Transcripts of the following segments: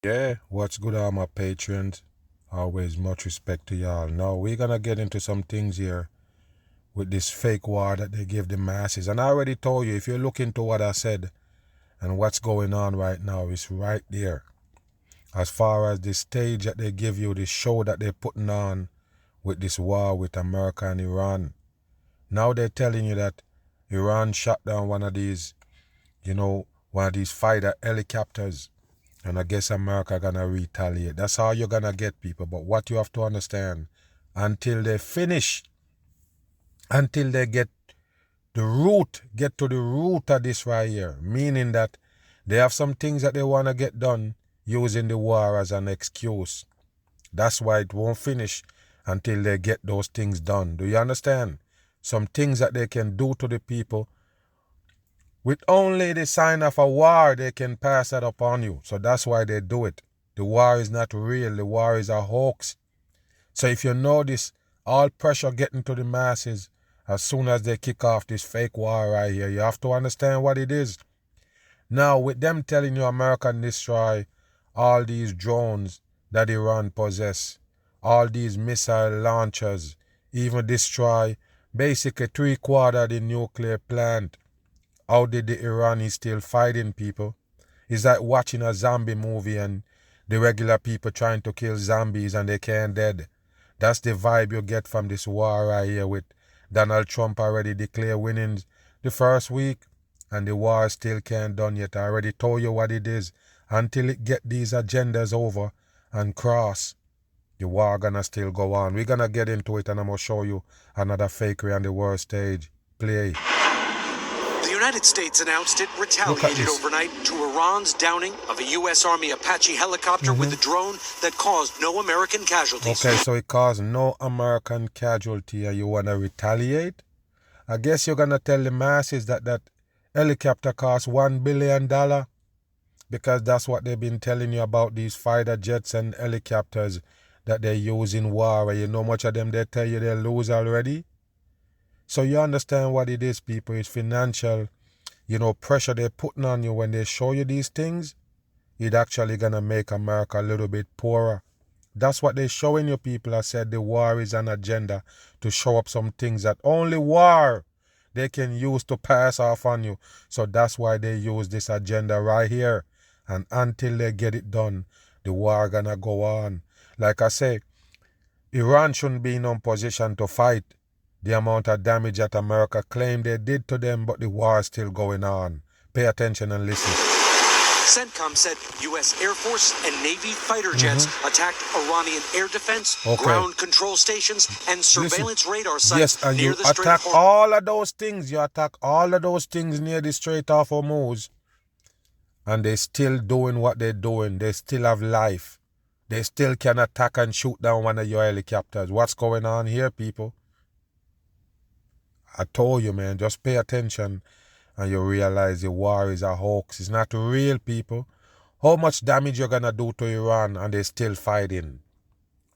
Yeah, what's good, all my patrons? Always much respect to y'all. Now, we're gonna get into some things here with this fake war that they give the masses. And I already told you, if you look into what I said and what's going on right now, it's right there. As far as the stage that they give you, the show that they're putting on with this war with America and Iran. Now they're telling you that Iran shot down one of these fighter helicopters. And I guess America gonna retaliate. That's how you're gonna get people. But what you have to understand, until they finish, until they get to the root of this right here, meaning that they have some things that they wanna get done using the war as an excuse. That's why it won't finish until they get those things done. Do you understand? Some things that they can do to the people with only the sign of a war, they can pass that upon you. So that's why they do it. The war is not real. The war is a hoax. So if you notice, all pressure getting to the masses as soon as they kick off this fake war right here. You have to understand what it is. Now, with them telling you America can destroy all these drones that Iran possess, all these missile launchers, even destroy basically 3/4 of the nuclear plant. How did the Iranis still fighting people? It's like watching a zombie movie and the regular people trying to kill zombies and they can't dead. That's the vibe you get from this war right here with Donald Trump already declare winnings the first week and the war still can't done yet. I already told you what it is. Until it get these agendas over and cross, the war gonna still go on. We're gonna get into it and I'm gonna show you another fakery on the world stage. Play. The United States announced it retaliated overnight to Iran's downing of a U.S. Army Apache helicopter with a drone that caused no American casualties. Okay, so it caused no American casualty and you want to retaliate? I guess you're going to tell the masses that that helicopter cost $1 billion because that's what they've been telling you about these fighter jets and helicopters that they use in war. You know much of them they tell you they lose already? So you understand what it is, people. It's financial, pressure they're putting on you when they show you these things. It actually gonna make America a little bit poorer. That's what they're showing you, people. I said the war is an agenda to show up some things that only war they can use to pass off on you. So that's why they use this agenda right here. And until they get it done, the war gonna go on. Like I say, Iran shouldn't be in no position to fight the amount of damage that America claimed they did to them, but the war is still going on. Pay attention and listen. CENTCOM said U.S. Air Force and Navy fighter jets attacked Iranian air defense, ground control stations, and surveillance radar sites near the Strait of Hormuz. All of those things. You attack all of those things near the Strait of Hormuz. And they're still doing what they're doing. They still have life. They still can attack and shoot down one of your helicopters. What's going on here, people? I told you, man, just pay attention and you realize the war is a hoax. It's not real, people. How much damage you're going to do to Iran and they're still fighting?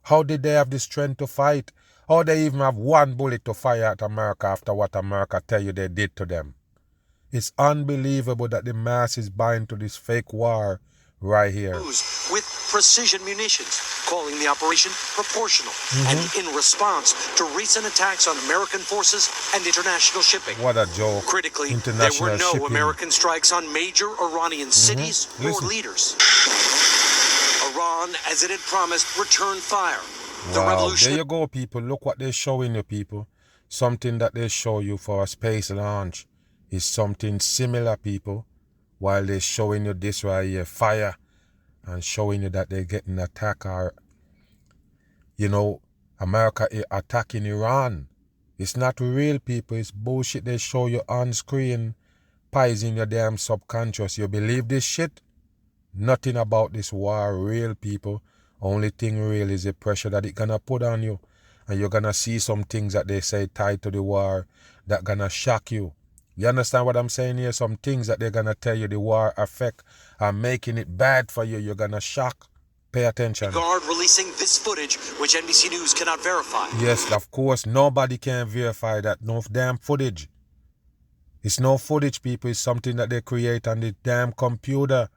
How did they have the strength to fight? How they even have one bullet to fire at America after what America tell you they did to them? It's unbelievable that the mass is buying to this fake war right here. With precision munitions, calling the operation proportional, and in response to recent attacks on American forces and international shipping. What a joke. Critically, there were no American strikes on major Iranian cities or leaders. Iran, as it had promised, returned fire. Wow, there you go, people. Look what they're showing you, people. Something that they show you for a space launch is something similar, people. While they're showing you this right here, fire, and showing you that they're getting attacked or, America attacking Iran. It's not real, people. It's bullshit they show you on screen, pies in your damn subconscious. You believe this shit? Nothing about this war real, people. Only thing real is the pressure that it gonna put on you. And you're gonna see some things that they say tied to the war that gonna shock you. You understand what I'm saying here? Some things that they're going to tell you the war affect are making it bad for you. You're going to shock. Pay attention. Guard releasing this footage, which NBC News cannot verify. Yes, of course. Nobody can verify that. No damn footage. It's no footage, people. It's something that they create on the damn computer.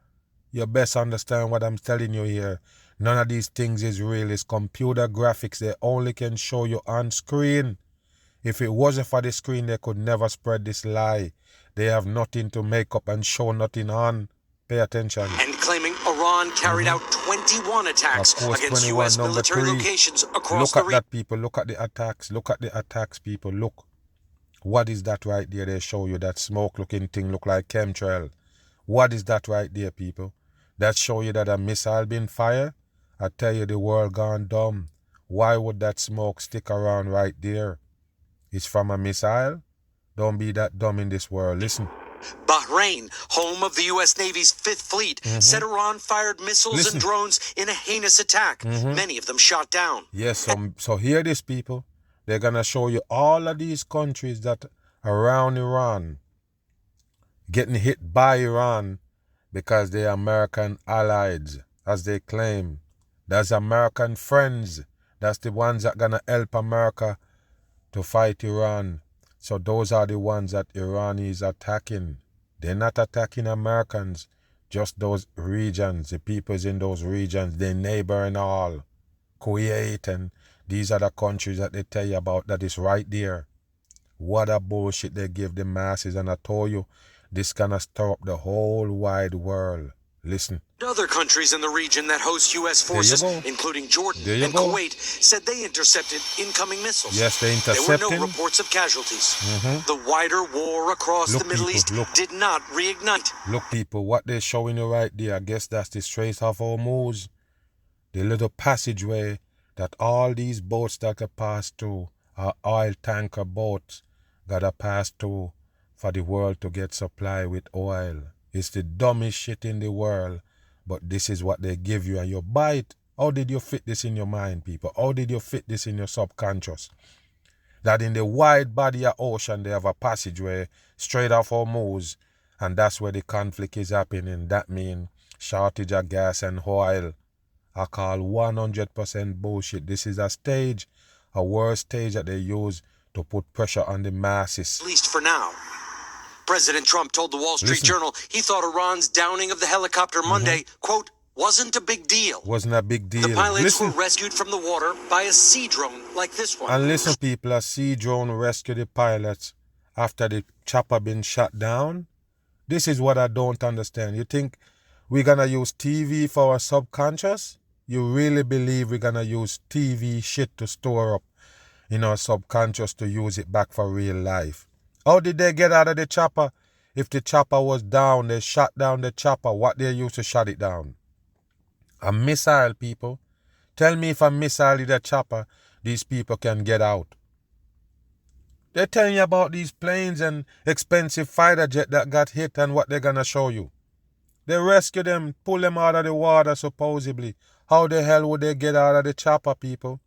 You best understand what I'm telling you here. None of these things is real. It's computer graphics. They only can show you on screen. If it wasn't for the screen, they could never spread this lie. They have nothing to make up and show nothing on. Pay attention. And claiming Iran carried out 21 attacks against U.S. military locations across the region. Look at that, people. Look at the attacks. Look at the attacks, people. Look. What is that right there? They show you that smoke-looking thing look like chemtrail. What is that right there, people? That show you that a missile been fired? I tell you, the world gone dumb. Why would that smoke stick around right there? It's from a missile? Don't be that dumb in this world. Listen. Bahrain, home of the U.S. Navy's Fifth Fleet, said Iran fired missiles and drones in a heinous attack, many of them shot down. Yes, so hear this, people. They're going to show you all of these countries that around Iran getting hit by Iran because they're American allies, as they claim. That's American friends. That's the ones that going to help America to fight Iran. So those are the ones that Iran is attacking. They're not attacking Americans, just those regions, the peoples in those regions, their neighbor and all. Kuwait, and these are the countries that they tell you about that is right there. What a bullshit they give the masses. And I told you, this gonna stir up the whole wide world. Listen. Other countries in the region that host U.S. forces, including Jordan and Kuwait, said they intercepted incoming missiles. Yes, they intercepted. There were no reports of casualties. The wider war across the Middle East did not reignite. Look, people, what they're showing you right there, I guess that's the Strait of Hormuz, the little passageway that all these boats that are passed through are oil tanker boats gotta pass through for the world to get supply with oil. It's the dumbest shit in the world, but this is what they give you and you buy it. How did you fit this in your mind, people? How did you fit this in your subconscious? That in the wide body of ocean they have a passageway straight off Hormuz, and that's where the conflict is happening. That means shortage of gas and oil. I call 100% bullshit. This is a stage, a worse stage that they use to put pressure on the masses. At least for now. President Trump told the Wall Street Journal he thought Iran's downing of the helicopter Monday, quote, wasn't a big deal. Wasn't a big deal. The pilots were rescued from the water by a sea drone like this one. And listen, people, a sea drone rescued the pilots after the chopper been shot down. This is what I don't understand. You think we're going to use TV for our subconscious? You really believe we're going to use TV shit to store up in our subconscious to use it back for real life? How did they get out of the chopper? If the chopper was down, they shot down the chopper. What they used to shut it down? A missile, people. Tell me if a missile is a chopper, these people can get out. They're telling you about these planes and expensive fighter jet that got hit and what they're going to show you. They rescue them, pull them out of the water supposedly. How the hell would they get out of the chopper, people?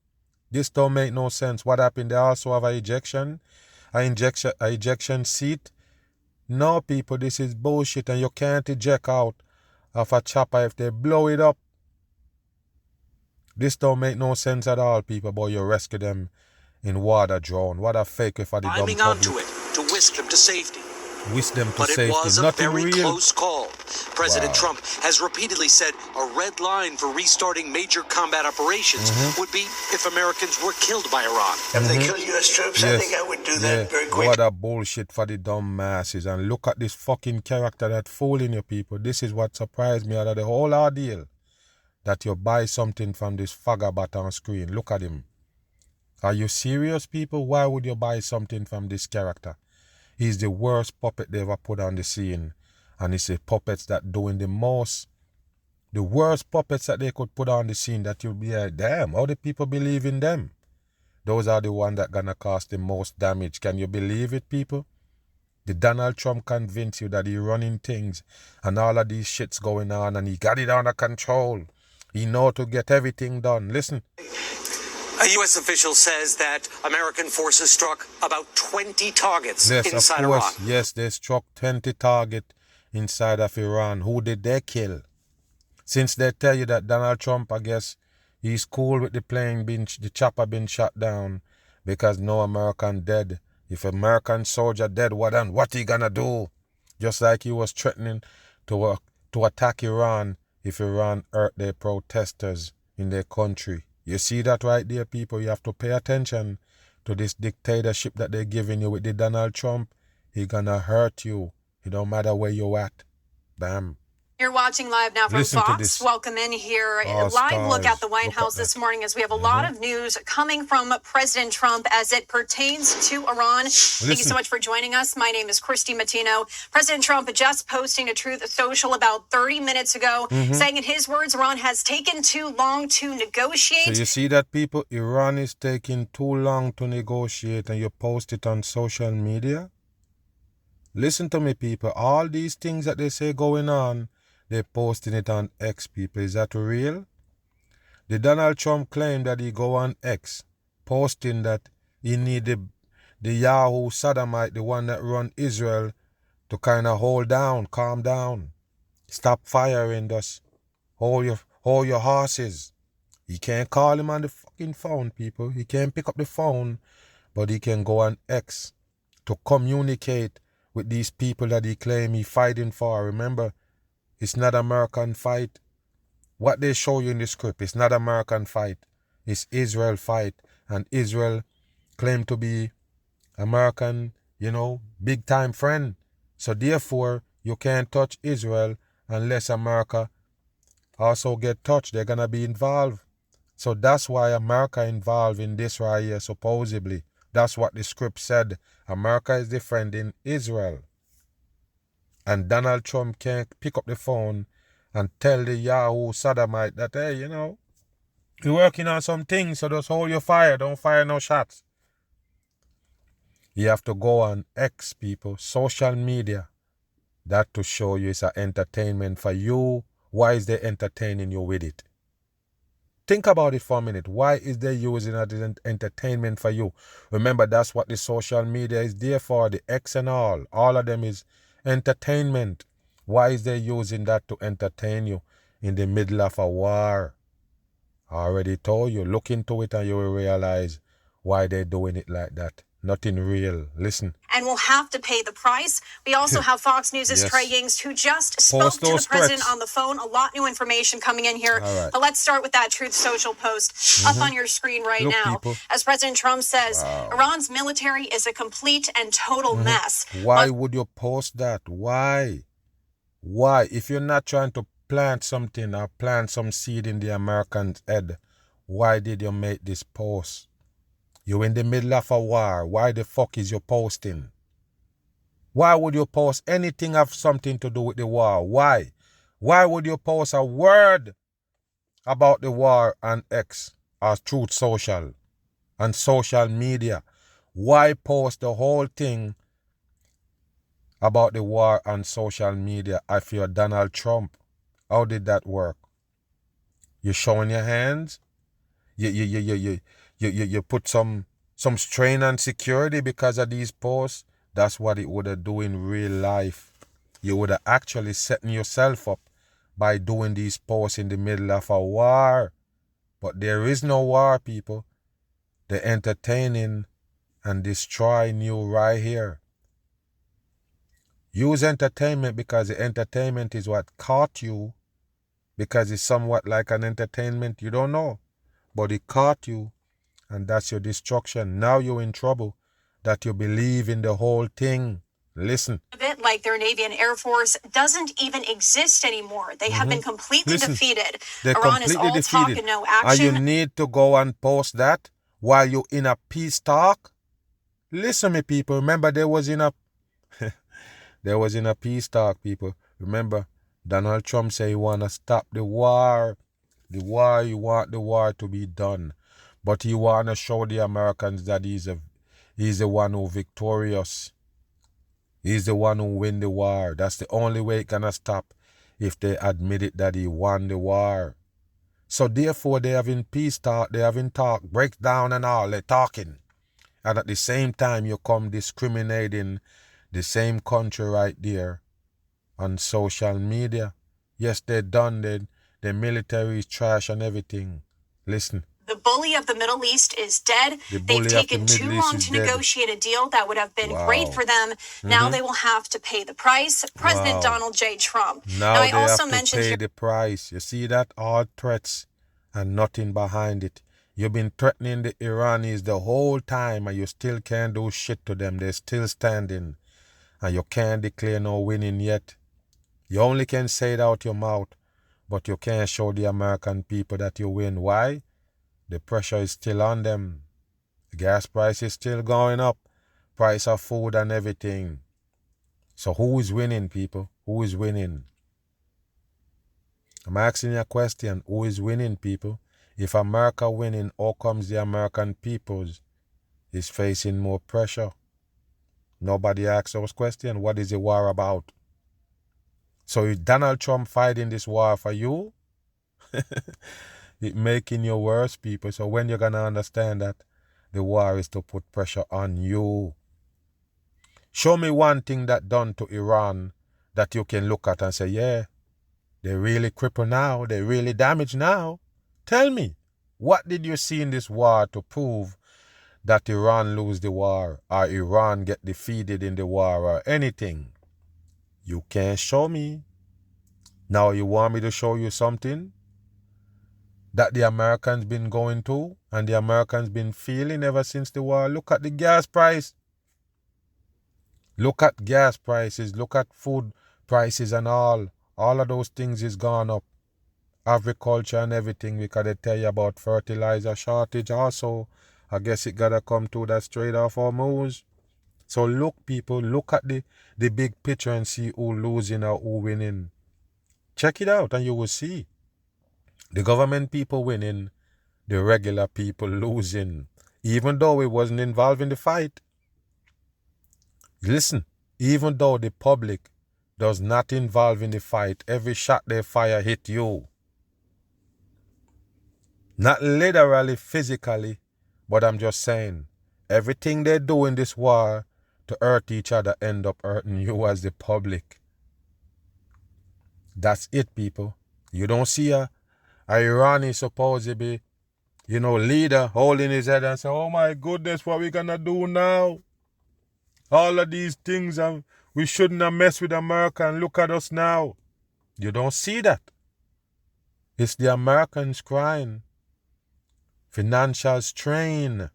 This don't make no sense. What happened? They also have an ejection seat. No, people, this is bullshit, and you can't eject out of a chopper if they blow it up. This don't make no sense at all, people, but you rescue them in water drone. What a fake for the dumb public. Climbing onto it to whisk them to safety. Whisk them to but safety. It was a Nothing very real. close call. President Trump has repeatedly said a red line for restarting major combat operations would be if Americans were killed by Iran. If they kill U.S. troops, I think I would do that very quickly. What a bullshit for the dumb masses. And look at this fucking character that fooling you, people. This is what surprised me out of the whole ordeal. That you buy something from this faggot on screen. Look at him. Are you serious, people? Why would you buy something from this character? He's the worst puppet they ever put on the scene. And it's the puppets that doing the most. The worst puppets that they could put on the scene that you'll be like, damn, how do people believe in them? Those are the ones that gonna cause the most damage. Can you believe it, people? Did Donald Trump convince you that he running things and all of these shits going on and he got it under control? He know to get everything done. Listen. A U.S. official says that American forces struck about 20 targets inside Iran. Yes, they struck 20 targets inside of Iran. Who did they kill? Since they tell you that Donald Trump, I guess, he's cool with the chopper being shot down because no American dead. If American soldier dead, what he gonna do? Just like he was threatening to to attack Iran if Iran hurt their protesters in their country. You see that right there, people? You have to pay attention to this dictatorship that they're giving you with the Donald Trump. He gonna hurt you. It don't matter where you at. Bam. You're watching live now from Listen to Fox. this. Welcome in here. Oh, Live look stars. at the White Look House at this that. morning as we have a lot of news coming from President Trump as it pertains to Iran. Thank you so Listen. much for joining us. My name is Christy Matino. President Trump just posting to Truth Social about 30 minutes ago, saying in his words, Iran has taken too long to negotiate. So you see that, people? Iran is taking too long to negotiate, and you post it on social media? Listen to me, people. All these things that they say going on, they're posting it on X, people. Is that real? The Donald Trump claimed that he go on X, posting that he need the Yahoo Saddamite, the one that run Israel, to kind of hold down, calm down, stop firing, just hold your horses. He can't call him on the fucking phone, people. He can't pick up the phone, but he can go on X to communicate with these people that he claim he fighting for. Remember, it's not American fight. What they show you in the script, it's not American fight. It's Israel fight. And Israel claim to be American, big time friend. So therefore, you can't touch Israel unless America also get touched. They're going to be involved. So that's why America involved in this right here, supposedly. That's what the script said. America is defending Israel. And Donald Trump can't pick up the phone and tell the Yahoo Saddamite that, hey, you're working on some things, so just hold your fire. Don't fire no shots. You have to go on X, people, social media. That to show you it's an entertainment for you. Why is they entertaining you with it? Think about it for a minute. Why is they using it as entertainment for you? Remember, that's what the social media is there for, the X and all. All of them is entertainment. Why is they using that to entertain you in the middle of a war? I already told you. Look into it and you will realize why they're doing it like that. Nothing real. Listen. And will have to pay the price. We also have Fox News' Yes. Trey Yings, who just spoke to the those president threats. on the phone. A lot new information coming in here. All right. But let's start with that Truth Social post up on your screen right Look, now. people. As President Trump says, Iran's military is a complete and total mess. Why would you post that? Why? Why? If you're not trying to plant something or plant some seed in the American's head, why did you make this post? You're in the middle of a war. Why the fuck is you posting? Why would you post anything of something to do with the war? Why? Why would you post a word about the war on X or Truth Social and social media? Why post the whole thing about the war on social media if you're Donald Trump? How did that work? You showing your hands? You put some strain on security because of these posts? That's what it would have do in real life. You would have actually setting yourself up by doing these posts in the middle of a war. But there is no war, people. They're entertaining and destroying you right here. Use entertainment because the entertainment is what caught you. Because it's somewhat like an entertainment. You don't know. But it caught you. And that's your destruction. Now you're in trouble that you believe in the whole thing. Listen. A bit like their Navy and Air Force doesn't even exist anymore. They have been completely defeated. They're Iran is completely all talk defeated. and no And you action. need to go and post that while you're in a peace talk? Listen, me people. Remember there was in a peace talk, people. Remember, Donald Trump said he want to stop the war. The war, he want the war to be done. But he want to show the Americans that he's the one who victorious. He's the one who win the war. That's the only way it's gonna stop if they admit it that he won the war. So therefore they having peace talk, they having talk, breakdown and all, they're talking. And at the same time you come discriminating the same country right there on social media. Yes, they're done, the military is trash and everything. Listen. The bully of the Middle East is dead. They've taken too long to negotiate a deal that would have been great for them. Now they will have to pay the price. President Donald J. Trump. Now they also have to pay the price. You see that? All threats and nothing behind it. You've been threatening the Iranis the whole time and you still can't do shit to them. They're still standing. And you can't declare no winning yet. You only can say it out your mouth, but you can't show the American people that you win. Why? The pressure is still on them. The gas price is still going up. Price of food and everything. So who is winning, people? Who is winning? I'm asking you a question. Who is winning, people? If America winning, how comes the American people is facing more pressure? Nobody asks those questions. What is the war about? So is Donald Trump fighting this war for you? It making you worse, people. So when you're going to understand that the war is to put pressure on you? Show me one thing that done to Iran that you can look at and say, yeah, they really crippled now. They really damaged now. Tell me, what did you see in this war to prove that Iran lose the war or Iran get defeated in the war or anything? You can't show me. Now you want me to show you something that the Americans been going through and the Americans been feeling ever since the war? Look at the gas price. Look at gas prices. Look at food prices and all. All of those things is gone up. Agriculture and everything, because they tell you about fertilizer shortage also. I guess it gotta come to that Strait of Hormuz. So look, people, look at the big picture and see who losing or who winning. Check it out and you will see. The government people winning, the regular people losing. Even though it wasn't involved in the fight. Listen, even though the public does not involve in the fight, every shot they fire hit you. Not literally, physically, but I'm just saying, everything they do in this war to hurt each other end up hurting you as the public. That's it, people. You don't see a Iranian supposed to be, leader holding his head and say, oh my goodness, what we gonna do now? All of these things, we shouldn't have messed with America and look at us now. You don't see that. It's the Americans crying. Financial strain.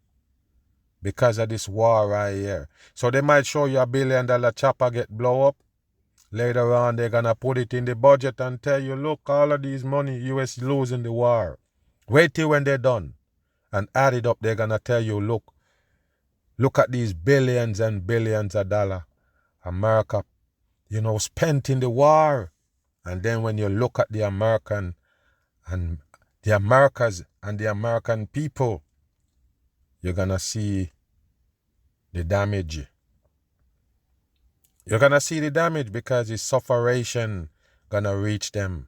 Because of this war right here. So they might show you $1 billion chopper get blow up. Later on, they're going to put it in the budget and tell you, look, all of these money, U.S. losing the war. Wait till when they're done. And add it up, they're going to tell you, look at these billions and billions of dollars America, spent in the war. And then when you look at the American and the Americas and the American people, you're going to see the damage. You're going to see the damage because the sufferation going to reach them.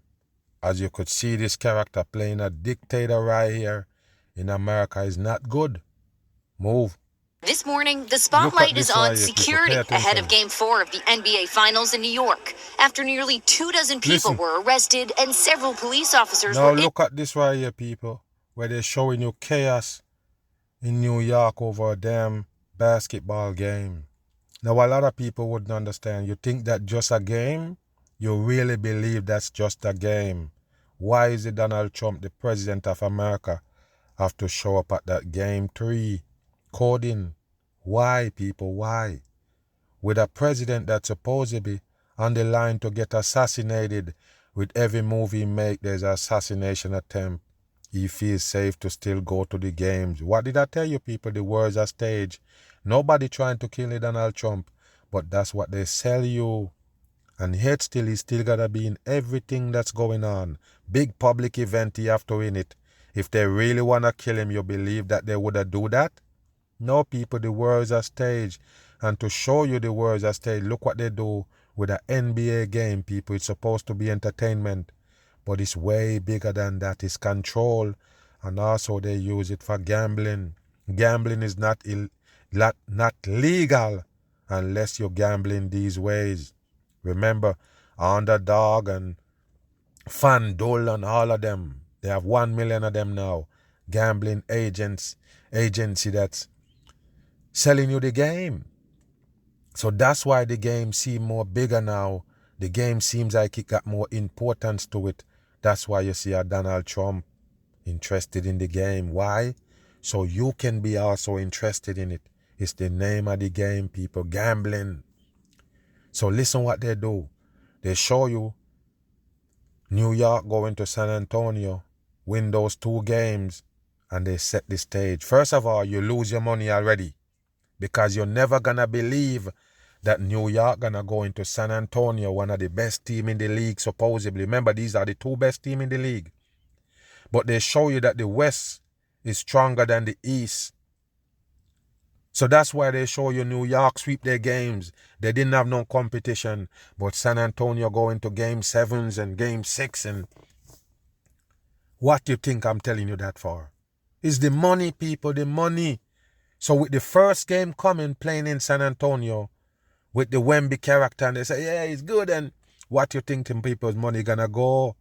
As you could see, this character playing a dictator right here in America is not good. Move. This morning, the spotlight is on security ahead of Game 4 of the NBA Finals in New York. After nearly 24 people were arrested and several police officers were... Now look at this right here, people, where they're showing you chaos in New York over a damn basketball game. Now, a lot of people wouldn't understand. You think that just a game? You really believe that's just a game? Why is it Donald Trump, the president of America, have to show up at that Game 3? Coding. Why, people? Why? With a president that's supposed to be on the line to get assassinated, with every move he make, there's an assassination attempt. He feels safe to still go to the games. What did I tell you, people? The world's a stage. Nobody trying to kill Donald Trump, but that's what they sell you. And yet still, he's still got to be in everything that's going on. Big public event, he have to win it. If they really want to kill him, you believe that they would have do that? No, people, the world's a stage. And to show you the world's a stage, look what they do with an NBA game, people. It's supposed to be entertainment, but it's way bigger than that. It's control, and also they use it for gambling. Gambling is not legal unless you're gambling these ways. Remember, Underdog and FanDuel and all of them, they have 1 million of them now. gambling agency that's selling you the game. So that's why the game seems more bigger now. The game seems like it got more importance to it. That's why you see a Donald Trump interested in the game. Why? So you can be also interested in it. It's the name of the game, people. Gambling. So listen what they do. They show you New York going to San Antonio, win those 2 games, and they set the stage. First of all, you lose your money already because you're never going to believe that New York going to go into San Antonio, one of the best team in the league, supposedly. Remember, these are the 2 best team in the league. But they show you that the West is stronger than the East. So that's why they show you New York sweep their games. They didn't have no competition. But San Antonio go into game 7s and game 6. And what do you think I'm telling you that for? It's the money, people, the money. So with the first game coming, playing in San Antonio, with the Wemby character, and they say, yeah, it's good. And what you think the people's money gonna go?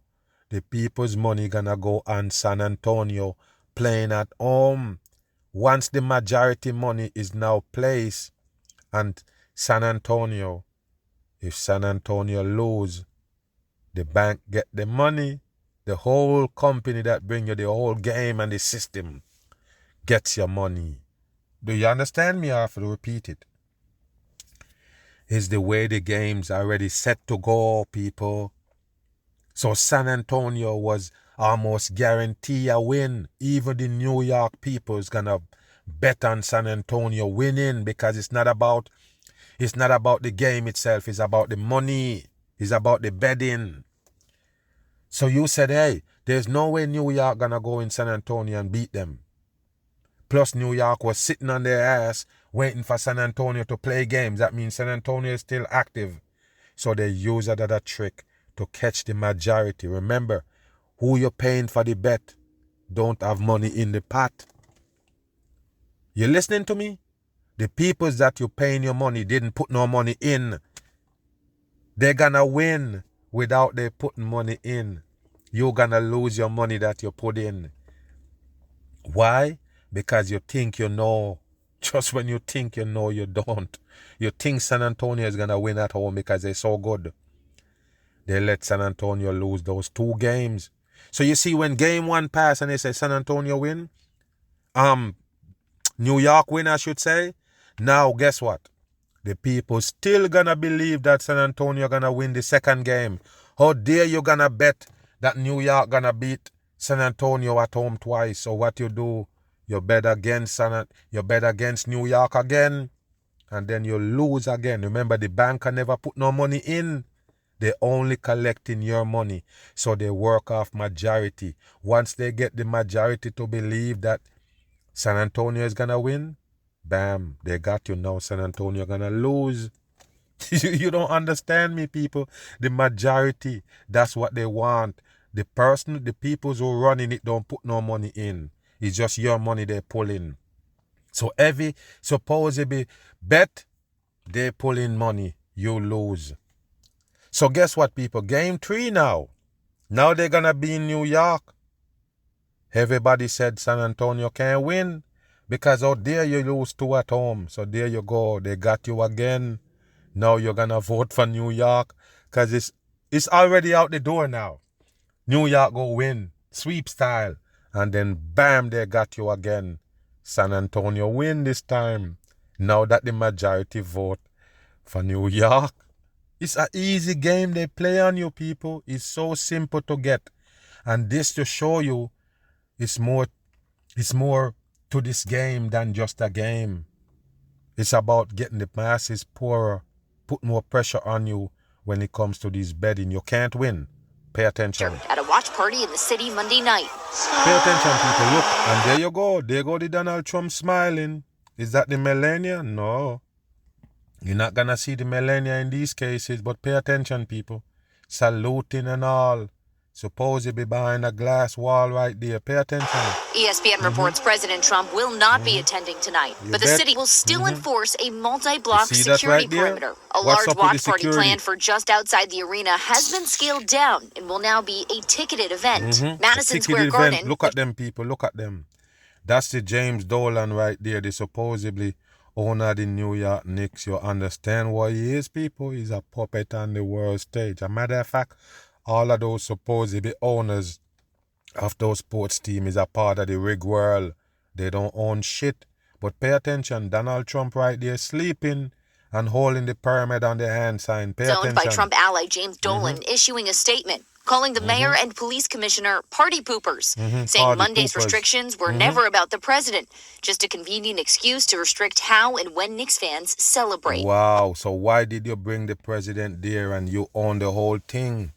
The people's money gonna go on San Antonio playing at home. Once the majority money is now placed and San Antonio, if San Antonio lose, the bank get the money, the whole company that bring you the whole game and the system gets your money. Do you understand me? I have to repeat it. It's the way the game's already set to go, people. So San Antonio was almost guarantee a win. Even the New York people is gonna bet on San Antonio winning because it's not about the game itself. It's about the money. It's about the betting. So you said, hey, there's no way New York gonna go in San Antonio and beat them. Plus New York was sitting on their ass waiting for San Antonio to play games. That means San Antonio is still active. So they use another trick to catch the majority. Remember, who you're paying for the bet don't have money in the pot. You listening to me? The peoples that you're paying your money didn't put no money in. They're gonna win without they putting money in. You're gonna lose your money that you put in. Why? Because you think you know. Just when you think you know, you don't. You think San Antonio is gonna win at home because they're so good. They let San Antonio lose those 2 games. So you see, when game 1 passed and they say San Antonio win, New York win, I should say. Now, guess what? The people still gonna believe that San Antonio gonna win the second game. How dare you gonna bet that New York gonna beat San Antonio at home twice? So what you do? You bet against New York again, and then you lose again. Remember, the banker never put no money in. They only collecting your money. So they work off majority. Once they get the majority to believe that San Antonio is gonna win, bam, they got you now. San Antonio gonna lose. You don't understand me, people. The majority, that's what they want. The people who running it don't put no money in. It's just your money they pull in. So every supposedly bet, they pull in money, you lose. So guess what, people? Game 3 now. Now they're gonna be in New York. Everybody said San Antonio can't win because how dare you lose 2 at home. So there you go. They got you again. Now you're gonna vote for New York because it's already out the door now. New York go win, sweep style. And then bam, they got you again. San Antonio win this time. Now that the majority vote for New York. It's an easy game they play on you, people. It's so simple to get. And this to show you it's more to this game than just a game. It's about getting the masses poorer, put more pressure on you when it comes to this betting. You can't win. Pay attention. At a watch party in the city Monday night. Pay attention, people. Look, and there you go. There go the Donald Trump smiling. Is that the Melania? No. You're not going to see the Melania in these cases, but pay attention, people. Saluting and all. Supposedly behind a glass wall right there. Pay attention. ESPN reports President Trump will not be attending tonight, but the city will still enforce a multi-block security perimeter. A large watch party planned for just outside the arena has been scaled down and will now be a ticketed event. Madison Square Garden. Look at them, people. Look at them. That's the James Dolan right there, the supposedly owner of the New York Knicks. You understand what he is, people? He's a puppet on the world stage. As a matter of fact, all of those supposedly owners of those sports teams is a part of the rig world. They don't own shit. But pay attention, Donald Trump right there sleeping and holding the pyramid on the hand sign. Pay attention. Owned by Trump ally James Dolan issuing a statement calling the mayor and police commissioner party poopers, saying Party Monday's poopers. restrictions were never about the president, just a convenient excuse to restrict how and when Knicks fans celebrate. Wow, so why did you bring the president there and you own the whole thing?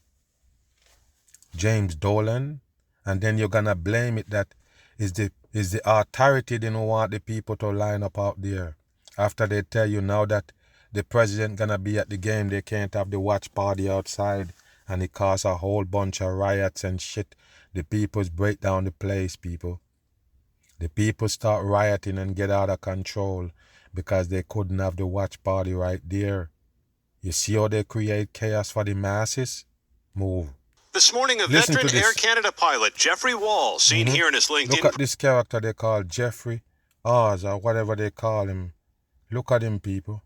James Dolan? And then you're gonna blame it that is the authority didn't want the people to line up out there. After they tell you now that the president gonna be at the game, they can't have the watch party outside, and it caused a whole bunch of riots and shit. The peoples break down the place, people. The people start rioting and get out of control because they couldn't have the watch party right there. You see how they create chaos for the masses? Move. This morning, a Listen veteran to this. Air Canada pilot, Jeffrey Wall, seen here in his LinkedIn. Look at this character they call Jeffrey Oz or whatever they call him. Look at him, people.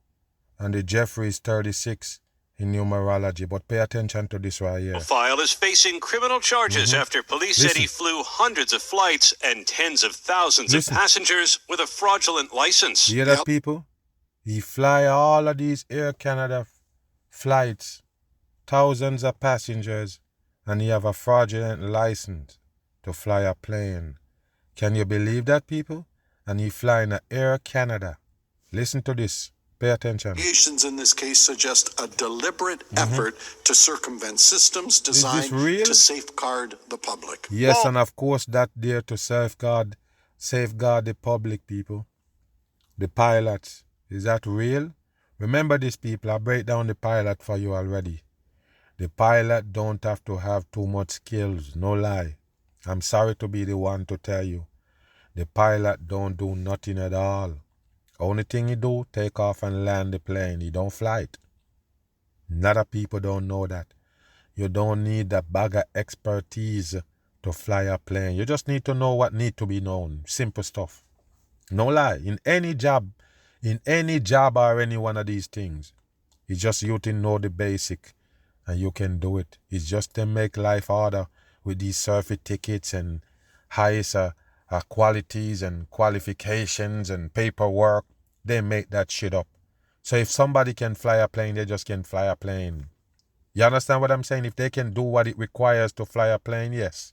And the Jeffrey is 36 in numerology. But pay attention to this right here. Profile is facing criminal charges after police said he flew hundreds of flights and tens of thousands of passengers with a fraudulent license. You hear that, people? He fly all of these Air Canada flights, thousands of passengers, and he have a fraudulent license to fly a plane. Can you believe that, people? And he flying a Air Canada. Listen to this. Pay attention. Allegations in this case suggest a deliberate effort to circumvent systems designed to safeguard the public. Yes, and of course that there to safeguard the public, people. The pilots. Is that real? Remember this, people. I break down the pilot for you already. The pilot don't have to have too much skills. No lie. I'm sorry to be the one to tell you. The pilot don't do nothing at all. Only thing he do, take off and land the plane. He don't fly it. A lot of people don't know that. You don't need that bag of expertise to fly a plane. You just need to know what need to be known. Simple stuff. No lie. In any job or any one of these things, it's just you to know the basic and you can do it. It's just to make life harder with these survey tickets and highest qualities and qualifications and paperwork. They make that shit up. So if somebody can fly a plane, they just can fly a plane. You understand what I'm saying? If they can do what it requires to fly a plane, yes.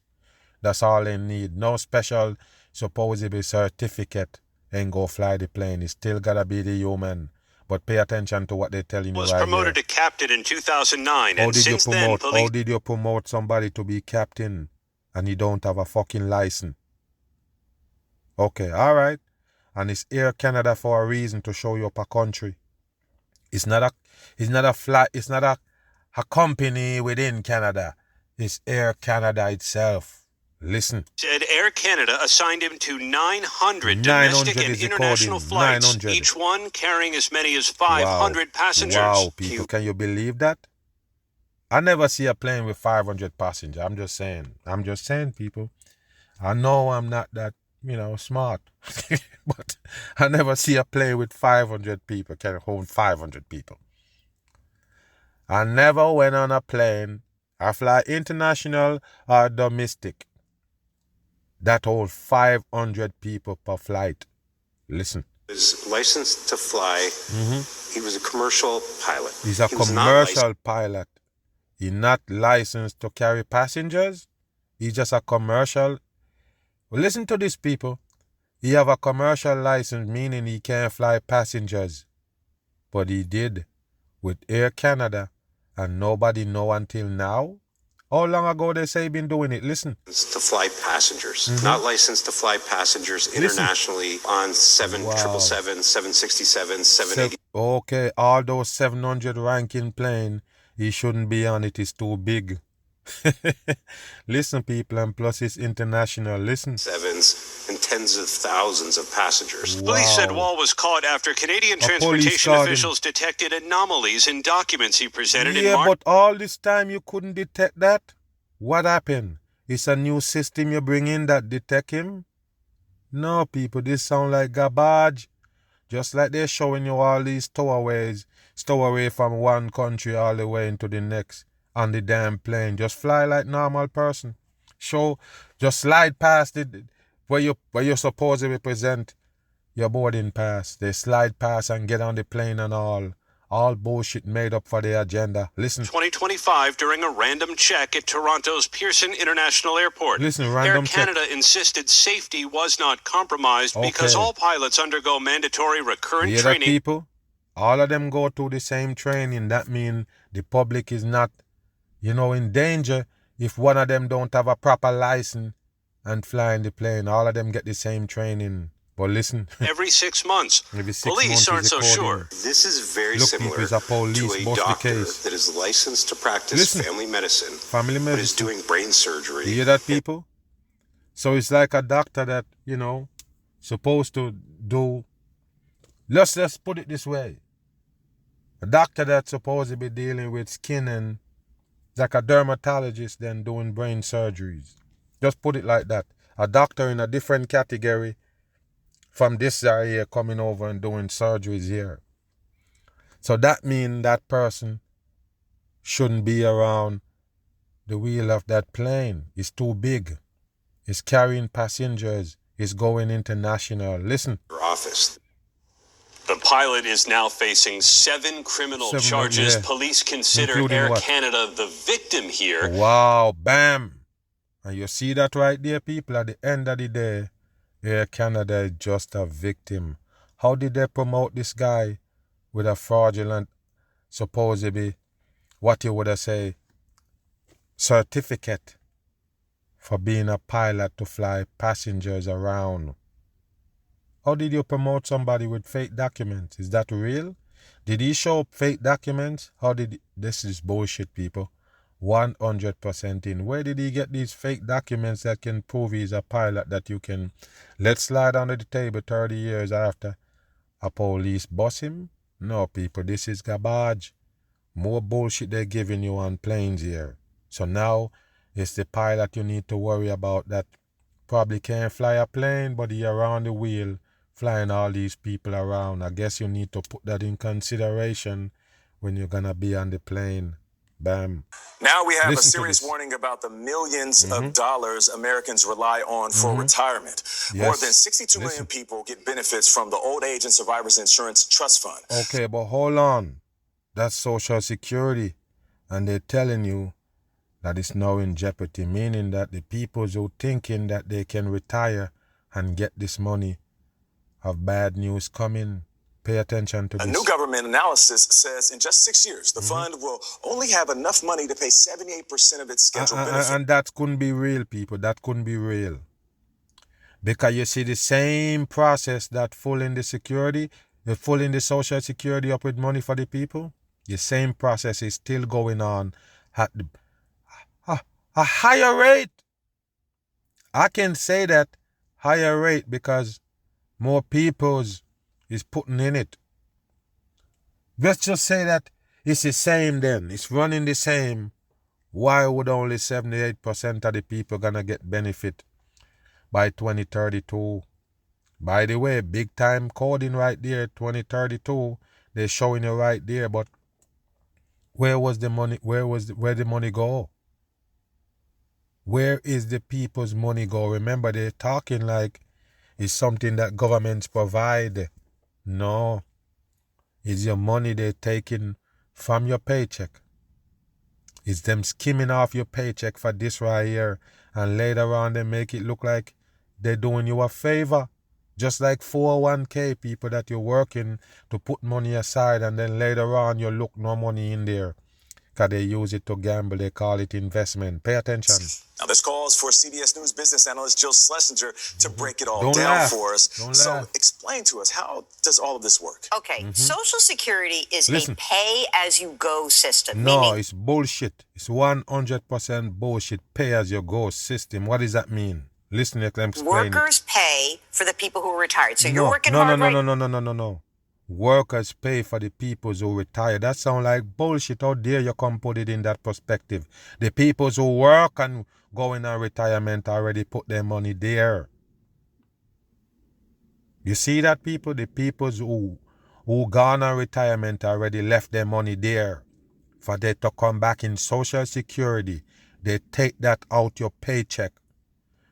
That's all they need. No special supposedly certificate and go fly the plane. It's still gotta be the human. But pay attention to what they're telling you right here. Was promoted to captain in 2009, How and since then, How did you promote somebody to be captain and he don't have a fucking license? Okay, all right. And it's Air Canada for a reason, to show you up a country. It's not a company within Canada. It's Air Canada itself. Listen. Said Air Canada assigned him to 900 domestic and international flights, 900. each one carrying as many as 500 passengers. Wow, people, can you believe that? I never see a plane with 500 passengers. I'm just saying, people. I know I'm not that, smart. But I never see a plane with 500 people, can hold 500 people. I never went on a plane, I fly international or domestic, that hold 500 people per flight. Listen. He was licensed to fly. He was a commercial pilot. He's a commercial pilot. He's not licensed to carry passengers. He's just a commercial. Well, listen to this, people. He have a commercial license, meaning he can't fly passengers. But he did with Air Canada, and nobody know until now. How long ago they say he been doing it? Listen. To fly passengers, not licensed to fly passengers internationally on 777, 767, 780. Okay, all those 700 ranking plane, he shouldn't be on it. It's too big. Listen, people, and plus it's international. Listen. Sevens and tens of thousands of passengers. Wow. Police said Wall was caught after Canadian transportation officials detected anomalies in documents he presented in March. Yeah, but all this time you couldn't detect that? What happened? It's a new system you bring in that detect him? No, people, this sound like garbage. Just like they're showing you all these stowaways, stow away from one country all the way into the next on the damn plane. Just fly like normal person. Just slide past it where you're supposed to represent your boarding pass. They slide past and get on the plane and all bullshit made up for their agenda. Listen. 2025 during a random check at Toronto's Pearson International Airport. Listen, random Air Canada insisted safety was not compromised because all pilots undergo mandatory recurrent training. That, people? All of them go through the same training. That means the public is not, in danger if one of them don't have a proper license and fly in the plane. All of them get the same training. But listen. Every 6 months. Police aren't so sure. This is very similar to a doctor that is licensed to practice family medicine, but is doing brain surgery. You hear that, people? So it's like a doctor that, supposed to do, let's put it this way. A doctor that's supposed to be dealing with skin and like a dermatologist then doing brain surgeries. Just put it like that. A doctor in a different category from this area coming over and doing surgeries here. So that means that person shouldn't be around the wheel of that plane. It's too big. It's carrying passengers. It's going international. Listen. Office. The pilot is now facing 7 criminal charges. Police consider Air Canada the victim here. Wow, bam. And you see that right there, people? At the end of the day, Air Canada is just a victim. How did they promote this guy with a fraudulent, supposedly, what you would have say, certificate for being a pilot to fly passengers around? How did you promote somebody with fake documents? Is that real? Did he show fake documents? This is bullshit, people. 100% in. Where did he get these fake documents that can prove he's a pilot that you can let slide under the table 30 years after a police bust him? No, people, this is garbage. More bullshit they're giving you on planes here. So now it's the pilot you need to worry about that probably can't fly a plane, but he around the wheel flying all these people around. I guess you need to put that in consideration when you're gonna be on the plane. Bam. Now we have a serious warning about the millions of dollars Americans rely on for retirement. More than 62 million people get benefits from the Old Age and Survivors Insurance Trust Fund. Okay, but hold on. That's Social Security. And they're telling you that it's now in jeopardy, meaning that the people who thinking that they can retire and get this money have bad news coming. Pay attention to this. A new government analysis says in just 6 years, the fund will only have enough money to pay 78% of its scheduled benefits. And that couldn't be real, people. That couldn't be real. Because you see the same process that full in the Social Security up with money for the people, the same process is still going on at a higher rate. I can say that higher rate because more people's is putting in it. Let's just say that it's the same then. It's running the same. Why would only 78% of the people gonna get benefit by 2032? By the way, big time coding right there, 2032. They're showing it right there, but where was the money? Where the money go? Where is the people's money go? Remember, they're talking like it's something that governments provide. No, it's your money they're taking from your paycheck. It's them skimming off your paycheck for this right here, and later on they make it look like they're doing you a favor. Just like 401k people that you're working to put money aside, and then later on you look no money in there because they use it to gamble. They call it investment. Pay attention. Now, this calls for CBS News business analyst Jill Schlesinger to break it all down for us. So explain to us, how does all of this work? Okay, Social Security is a pay-as-you-go system. No, it's bullshit. It's 100% bullshit. Pay-as-you-go system. What does that mean? Listen, let me explain. Workers pay for the people who are retired. So you're working hard, right? No. Workers pay for the people who retire. That sounds like bullshit. How dare you come put it in that perspective? The people who work and go in on retirement already put their money there. You see that, people? The peoples who gone on retirement already left their money there for they to come back in Social Security. They take that out your paycheck.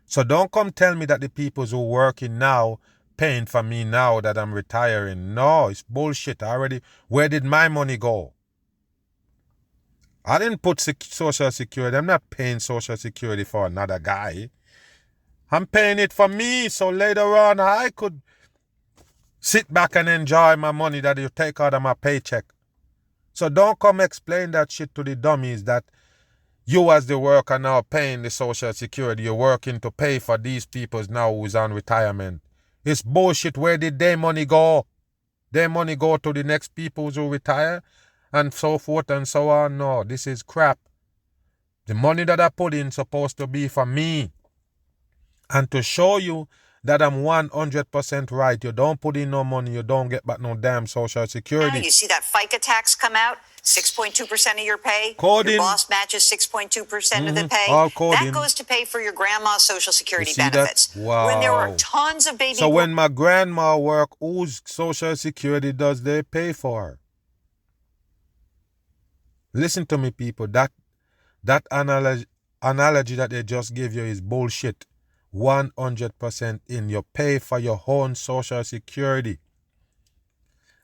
So don't come tell me that the peoples who working now paying for me now that I'm retiring. No, it's bullshit. Where did my money go? I didn't put Social Security. I'm not paying Social Security for another guy. I'm paying it for me so later on I could sit back and enjoy my money that you take out of my paycheck. So don't come explain that shit to the dummies that you as the worker now paying the Social Security. You're working to pay for these people now who's on retirement. It's bullshit. Where did their money go? Their money go to the next people who retire and so forth and so on. No, this is crap. The money that I put in supposed to be for me. And to show you that I'm 100% right, you don't put in no money, you don't get back no damn Social Security. Now you see that FICA tax come out, 6.2% of your pay. Coding. Your boss matches 6.2% of the pay. All coding. That goes to pay for your grandma's Social Security that? benefits. Wow. When there are tons of baby So when my grandma work, whose Social Security does they pay for? Listen to me, people. That analogy that they just gave you is bullshit. 100% in. You pay for your own Social Security.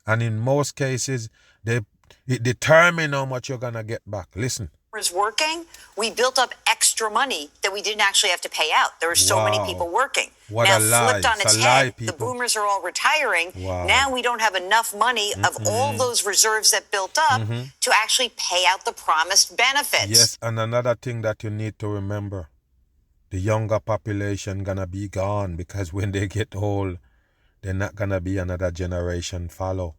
And in most cases, it determine how much you're going to get back. Listen. Was working, we built up extra money that we didn't actually have to pay out. There were so many people working. What now a lie. flipped on It's its a lie, head, the people. boomers are all retiring. Wow. Now we don't have enough money of all those reserves that built up to actually pay out the promised benefits. Yes, and another thing that you need to remember, the younger population gonna be gone because when they get old, they're not gonna be another generation follow.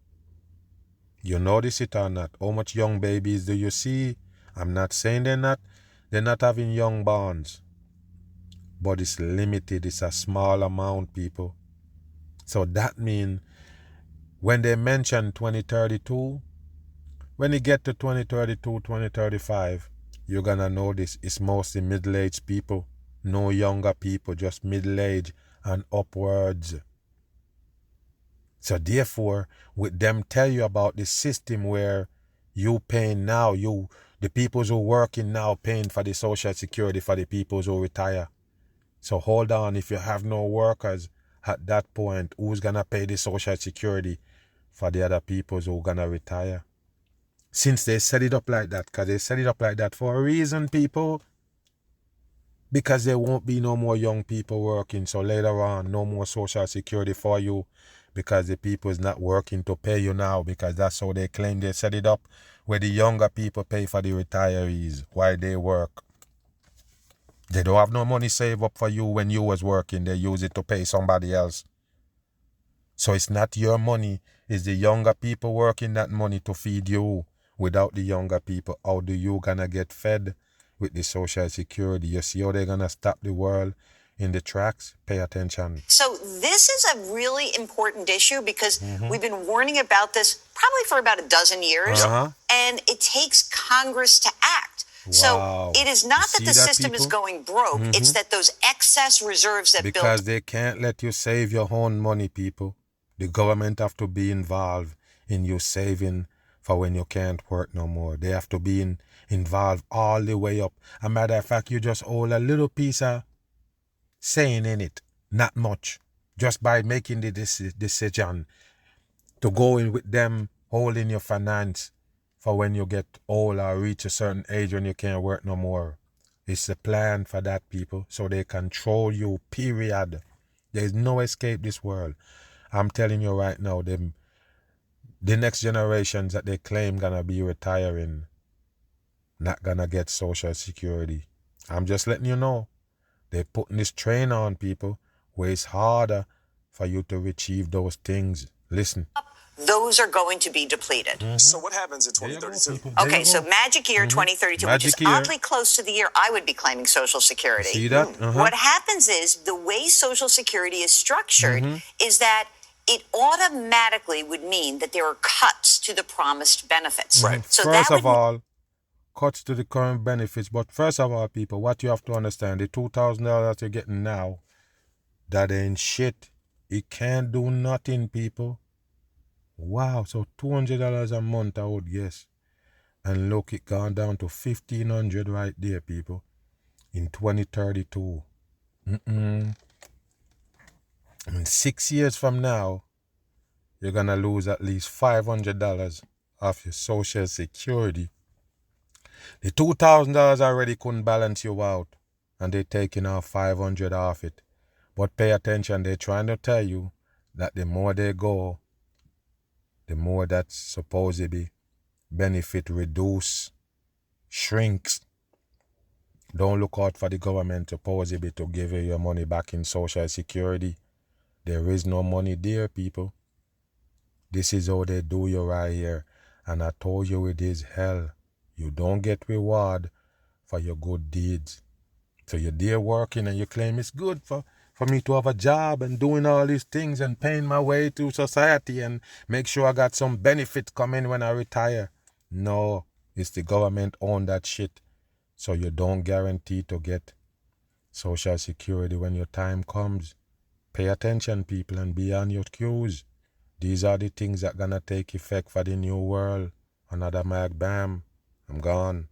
You notice it or not? How much young babies do you see? I'm not saying they're not having young borns. But it's limited. It's a small amount, people. So that means when they mention 2032, when you get to 2032, 2035, you're going to notice it's mostly middle-aged people. No younger people, just middle-aged and upwards. So therefore, with them tell you about the system where you paying now, the people who working now paying for the Social Security for the people who retire. So hold on, if you have no workers at that point, who's going to pay the Social Security for the other people who are going to retire? Since they set it up like that, because they set it up like that for a reason, people. Because there won't be no more young people working. So later on, no more Social Security for you because the people is not working to pay you now, because that's how they claim they set it up, where the younger people pay for the retirees while they work. They don't have no money saved up for you when you was working. They use it to pay somebody else. So it's not your money. It's the younger people working that money to feed you. Without the younger people, how do you gonna get fed with the Social Security? You see how they're gonna stop the world in the tracks? Pay attention. So this is a really important issue because we've been warning about this probably for about a dozen years, and it takes Congress to act. Wow. So it is not that the system is going broke. It's that those excess reserves that because they can't let you save your own money, people. The government have to be involved in you saving for when you can't work no more. They have to be involved all the way up. As a matter of fact, you just hold a little piece of saying in it, not much, just by making the decision to go in with them holding your finance for when you get old or reach a certain age when you can't work no more. It's a plan for that, people, so they control you, period. There's no escape this world. I'm telling you right now, the next generations that they claim gonna be retiring, not gonna get Social Security. I'm just letting you know. They're putting this train on, people, where it's harder for you to achieve those things. Listen. those are going to be depleted. So what happens in 2032? Okay, so magic year 2032, which is oddly close to the year I would be claiming Social Security. See that? What happens is the way Social Security is structured is that it automatically would mean that there are cuts to the promised benefits. Right. So first of all, cuts to the current benefits. But first of all, people, what you have to understand, the $2,000 that you're getting now, that ain't shit It can't do nothing, people. Wow, so $200 a month, I would guess. And look, it gone down to $1,500 right there, people, in 2032. In 6 years from now, you're going to lose at least $500 off your Social Security. The $2,000 already couldn't balance you out, and they're taking off $500 off it. But pay attention, they're trying to tell you that the more they go, the more that supposedly benefit reduce, shrinks. Don't look out for the government supposedly to give you your money back in Social Security. There is no money there, people. This is how they do you right here. And I told you it is hell. You don't get reward for your good deeds. So you're there working and you claim it's good for me to have a job and doing all these things and paying my way to society and make sure I got some benefit coming when I retire. No, it's the government own that shit. So you don't guarantee to get Social Security when your time comes. Pay attention, people, and be on your cues. These are the things that gonna take effect for the new world. Another Mike Bam. I'm gone.